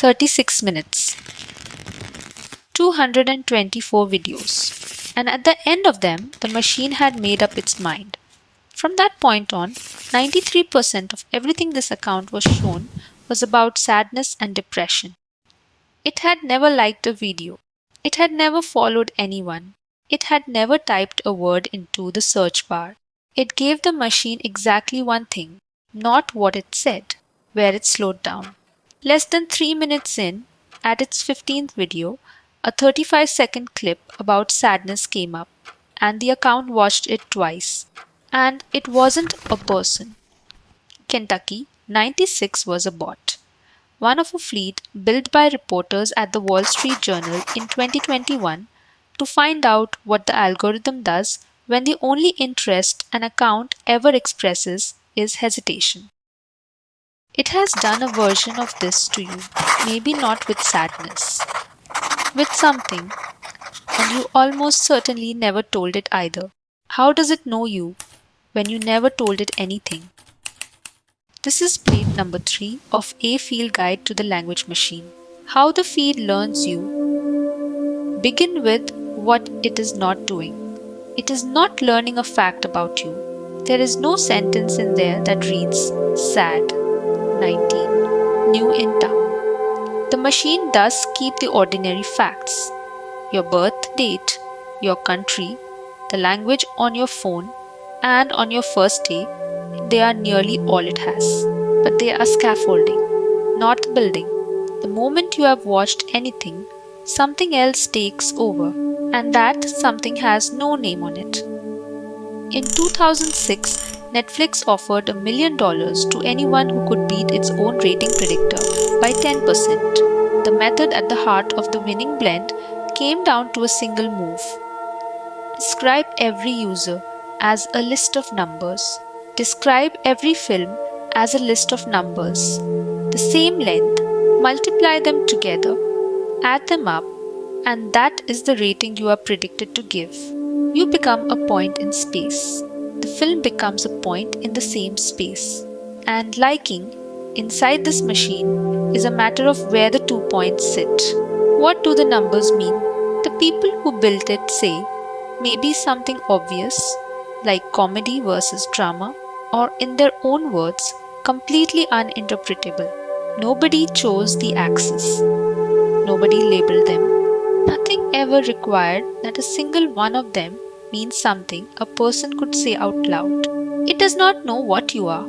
36 minutes, 224 videos, and at the end of them, the machine had made up its mind. From that point on, 93% of everything this account was shown was about sadness and depression. It had never liked a video. It had never followed anyone. It had never typed a word into the search bar. It gave the machine exactly one thing, not what it said, where it slowed down. Less than 3 minutes in, at its 15th video, a 35-second clip about sadness came up, and the account watched it twice. And it wasn't a person. Kentucky 96 was a bot, one of a fleet built by reporters at the Wall Street Journal in 2021 to find out what the algorithm does when the only interest an account ever expresses is hesitation. It has done a version of this to you, maybe not with sadness, with something, and you almost certainly never told it either. How does it know you when you never told it anything? This is plate number 3 of A Field Guide to the Language Machine. How the feed learns you. Begin with what it is not doing. It is not learning a fact about you. There is no sentence in there that reads, sad, 19, new in town. The machine does keep the ordinary facts. Your birth date, your country, the language on your phone, and on your first day, they are nearly all it has. But they are scaffolding, not the building. The moment you have watched anything, something else takes over, and that something has no name on it. In 2006, Netflix offered $1 million to anyone who could beat its own rating predictor by 10%. The method at the heart of the winning blend came down to a single move. Describe every user as a list of numbers. Describe every film as a list of numbers, the same length, multiply them together, add them up, and that is the rating you are predicted to give. You become a point in space. The film becomes a point in the same space. And liking, inside this machine, is a matter of where the 2 points sit. What do the numbers mean? The people who built it say maybe something obvious, like comedy versus drama, or in their own words, completely uninterpretable. Nobody chose the axis. Nobody labeled them. Nothing ever required that a single one of them means something a person could say out loud. It does not know what you are.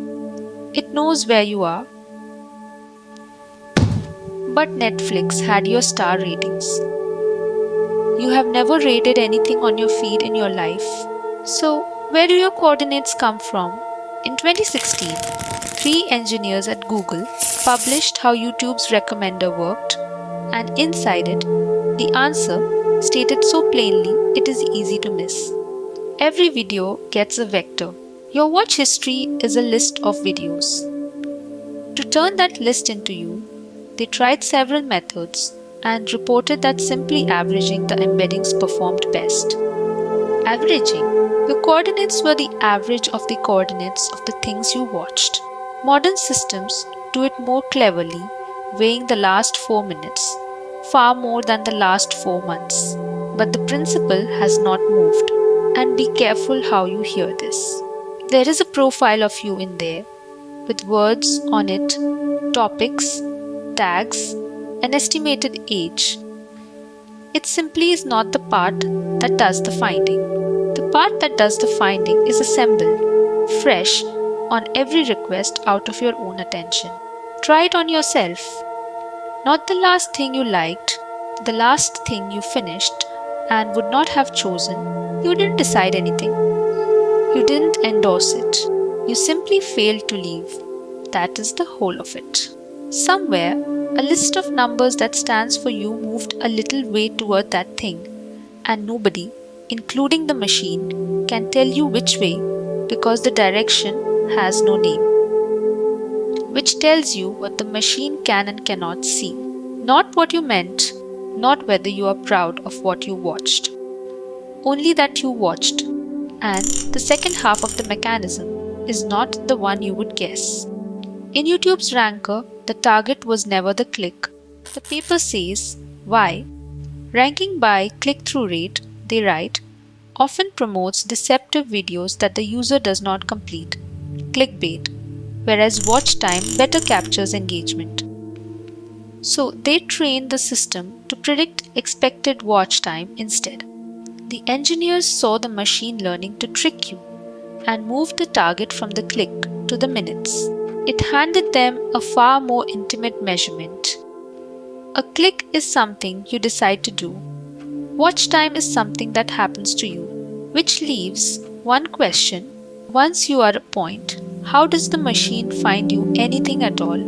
It knows where you are. But Netflix had your star ratings. You have never rated anything on your feed in your life. So, where do your coordinates come from? In 2016, 3 engineers at Google published how YouTube's recommender worked, and inside it, the answer, stated so plainly it is easy to miss. Every video gets a vector. Your watch history is a list of videos. To turn that list into you, they tried several methods and reported that simply averaging the embeddings performed best. Averaging. Your coordinates were the average of the coordinates of the things you watched. Modern systems do it more cleverly, weighing the last 4 minutes, far more than the last 4 months. But the principle has not moved, and be careful how you hear this. There is a profile of you in there, with words on it, topics, tags, an estimated age. It simply is not the part that does the finding. The part that does the finding is assembled, fresh, on every request out of your own attention. Try it on yourself. Not the last thing you liked, the last thing you finished and would not have chosen. You didn't decide anything. You didn't endorse it. You simply failed to leave. That is the whole of it. Somewhere, a list of numbers that stands for you moved a little way toward that thing, and nobody, including the machine, can tell you which way because the direction has no name. Which tells you what the machine can and cannot see. Not what you meant, not whether you are proud of what you watched. Only that you watched. And the second half of the mechanism is not the one you would guess. In YouTube's ranker, the target was never the click, The paper says, why? Ranking by click-through rate, they write, often promotes deceptive videos that the user does not complete, clickbait, whereas watch time better captures engagement. So they train the system to predict expected watch time instead. The engineers saw the machine learning to trick you and moved the target from the click to the minutes. It handed them a far more intimate measurement. A click is something you decide to do. Watch time is something that happens to you, which leaves one question. Once you are at a point, how does the machine find you anything at all?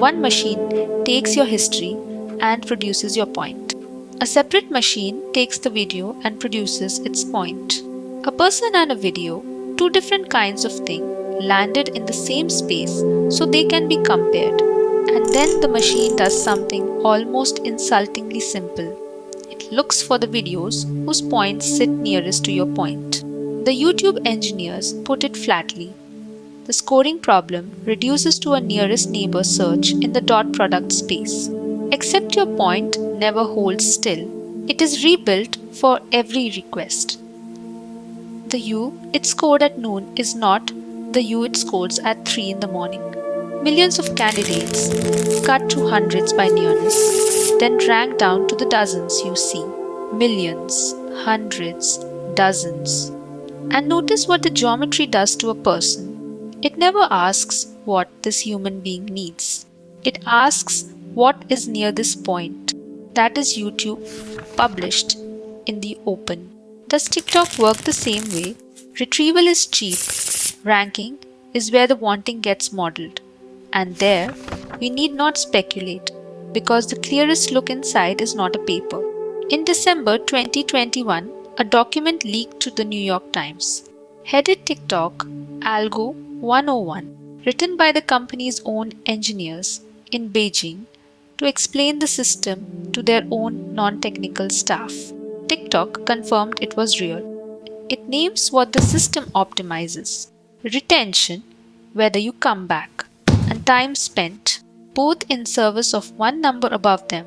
One machine takes your history and produces your point. A separate machine takes the video and produces its point. A person and a video, two different kinds of thing, landed in the same space so they can be compared. And then the machine does something almost insultingly simple. It looks for the videos whose points sit nearest to your point. The YouTube engineers put it flatly. The scoring problem reduces to a nearest neighbor search in the dot product space. Except your point never holds still. It is rebuilt for every request. The U it scored at noon is not the U it scores at 3 in the morning. Millions of candidates cut to hundreds by nearness, then rank down to the dozens you see. Millions, hundreds, dozens. And notice what the geometry does to a person. It never asks what this human being needs. It asks what is near this point. That is YouTube, published in the open. Does TikTok work the same way? Retrieval is cheap. Ranking is where the wanting gets modeled. And there, we need not speculate because the clearest look inside is not a paper. In December 2021, a document leaked to the New York Times. Headed TikTok Algo 101, written by the company's own engineers in Beijing to explain the system to their own non-technical staff. TikTok confirmed it was real. It names what the system optimizes: retention, whether you come back, and time spent, both in service of one number above them,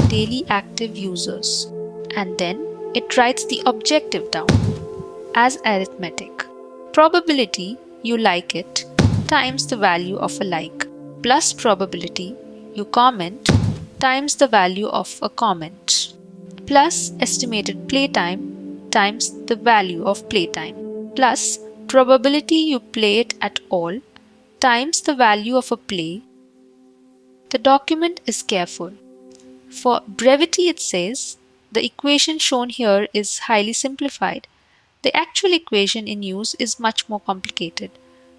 daily active users. And then it writes the objective down as arithmetic. Probability you like it times the value of a like, plus probability you comment times the value of a comment, plus estimated playtime times the value of playtime, plus probability you play it at all times the value of a play. The document is careful. For brevity, it says the equation shown here is highly simplified. The actual equation in use is much more complicated,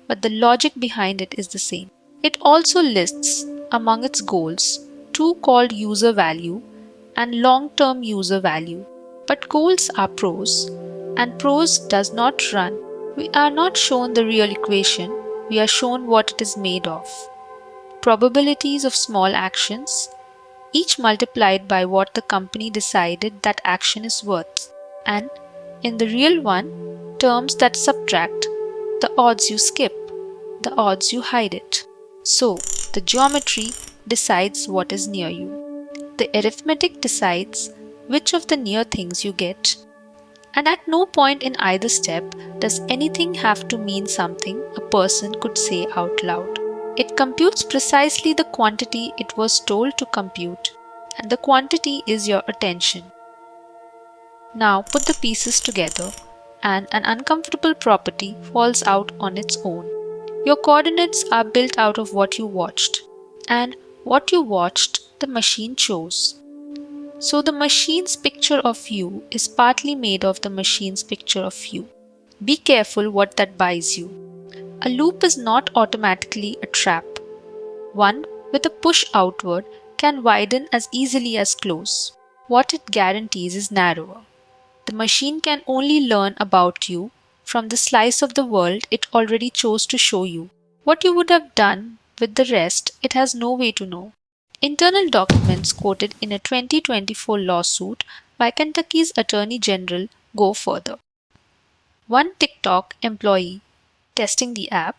but the logic behind it is the same. It also lists among its goals two called user value and long-term user value. But goals are prose, and prose does not run. We are not shown the real equation, we are shown what it is made of. Probabilities of small actions, each multiplied by what the company decided that action is worth, and in the real one, terms that subtract the odds you skip, the odds you hide it. So, the geometry decides what is near you. The arithmetic decides which of the near things you get. And at no point in either step does anything have to mean something a person could say out loud. It computes precisely the quantity it was told to compute, and the quantity is your attention. Now put the pieces together, and an uncomfortable property falls out on its own. Your coordinates are built out of what you watched, and what you watched, the machine chose. So the machine's picture of you is partly made of the machine's picture of you. Be careful what that buys you. A loop is not automatically a trap. One with a push outward can widen as easily as close. What it guarantees is narrower. The machine can only learn about you from the slice of the world it already chose to show you. What you would have done with the rest, it has no way to know. Internal documents quoted in a 2024 lawsuit by Kentucky's Attorney General go further. One TikTok employee testing the app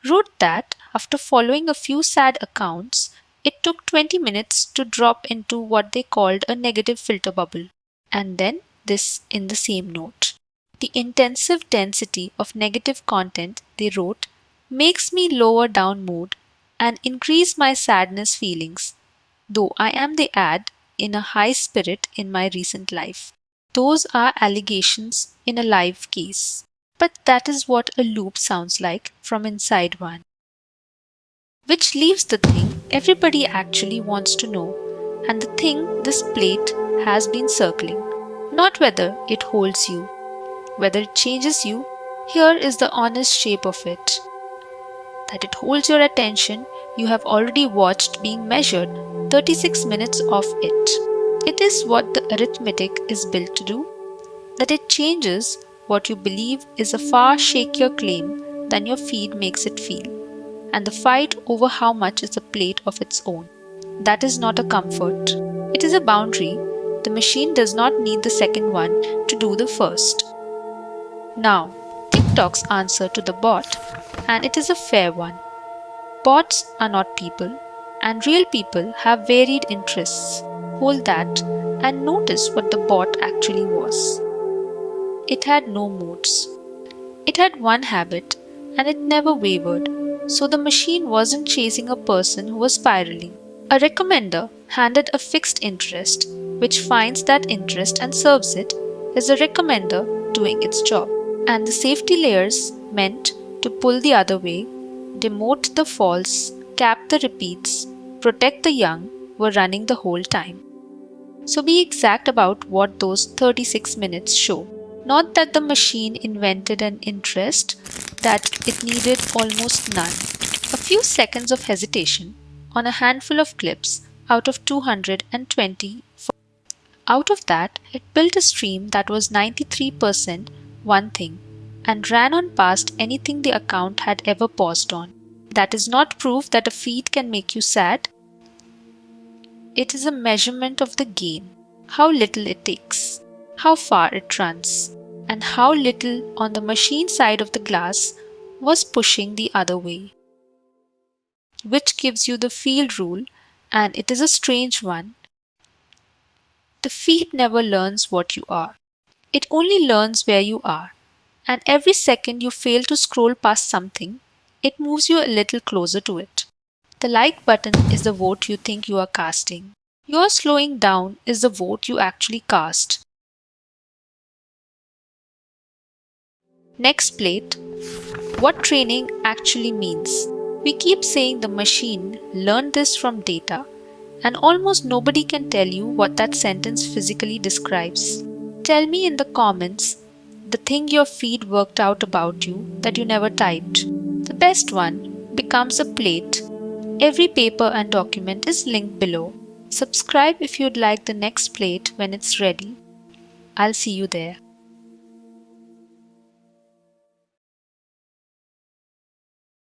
wrote that after following a few sad accounts, It took 20 minutes to drop into what they called a negative filter bubble. And then this in the same note. The intensive density of negative content they wrote makes me lower down mood and increase my sadness feelings, though I am the ad in a high spirit in my recent life. Those are allegations in a live case. But that is what a loop sounds like from inside one. Which leaves the thing everybody actually wants to know, and the thing this plate has been circling. Not whether it holds you, whether it changes you. Here is the honest shape of it. That it holds your attention, you have already watched being measured 36 minutes of it. It is what the arithmetic is built to do, that it changes what you believe is a far shakier claim than your feed makes it feel, and the fight over how much is a plate of its own. That is not a comfort. It is a boundary. The machine does not need the second one to do the first. Now, TikTok's answer to the bot, and it is a fair one. Bots are not people, and real people have varied interests. Hold that and notice what the bot actually was. It had no moods. It had one habit, and it never wavered, so the machine wasn't chasing a person who was spiraling. A recommender handed a fixed interest, which finds that interest and serves it, is a recommender doing its job. And the safety layers meant to pull the other way, demote the false, cap the repeats, protect the young were running the whole time. So be exact about what those 36 minutes show. Not that the machine invented an interest, that it needed almost none. A few seconds of hesitation on a handful of clips out of 220. Out of that, it built a stream that was 93% one thing and ran on past anything the account had ever paused on. That is not proof that a feed can make you sad. It is a measurement of the gain, how little it takes, how far it runs, and how little on the machine side of the glass was pushing the other way. Which gives you the field rule, and it is a strange one. The feed never learns what you are. It only learns where you are, and every second you fail to scroll past something, it moves you a little closer to it. The like button is the vote you think you are casting. Your slowing down is the vote you actually cast. Next plate, what training actually means. We keep saying the machine learned this from data, and almost nobody can tell you what that sentence physically describes. Tell me in the comments the thing your feed worked out about you that you never typed. The best one becomes a plate. Every paper and document is linked below. Subscribe if you'd like the next plate when it's ready. I'll see you there.